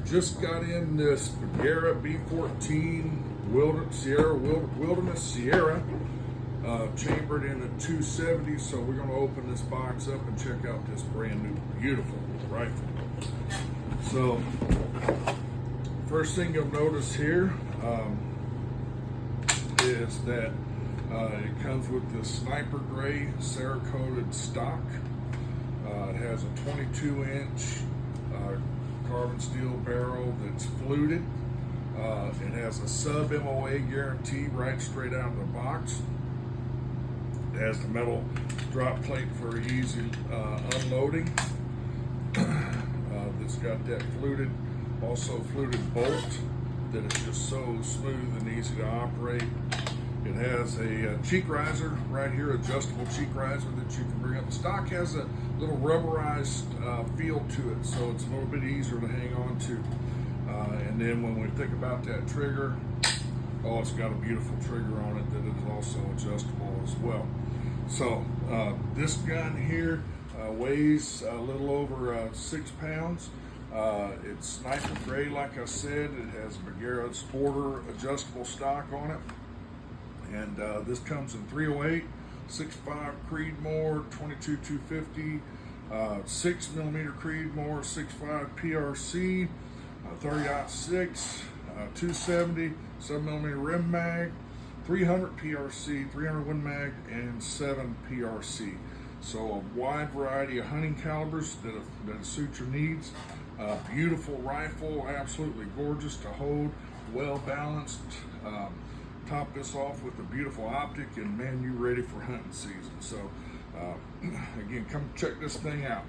Just got in this Bergara B-14 Wilderness Sierra, chambered in a 270. So we're going to open this box up and check out this brand new, beautiful rifle. So first thing you'll notice here is that it comes with the sniper gray Cerakoted stock. It has a 22-inch carbon steel barrel that's fluted. It has a sub MOA guarantee right straight out of the box. It has the metal drop plate for easy unloading. It's got that also fluted bolt that is just so smooth and easy to operate. It has a cheek riser right here, adjustable cheek riser that you can bring up. The stock has a little rubberized feel to it, so it's a little bit easier to hang on to. And then when we think about that trigger, it's got a beautiful trigger on it that is also adjustable as well. So this gun here weighs a little over 6 pounds. It's sniper gray, like I said. It has Bergara Sporter adjustable stock on it. And this comes in 308, 6.5 Creedmoor, 22-250, 6mm Creedmoor, 6.5 PRC, 30-06, 270, 7mm rim mag, 300 PRC, 300 Win mag, and 7 PRC. So a wide variety of hunting calibers that suit your needs. Beautiful rifle, absolutely gorgeous to hold, well balanced. Top this off with a beautiful optic, and man, you're ready for hunting season. So again, come check this thing out.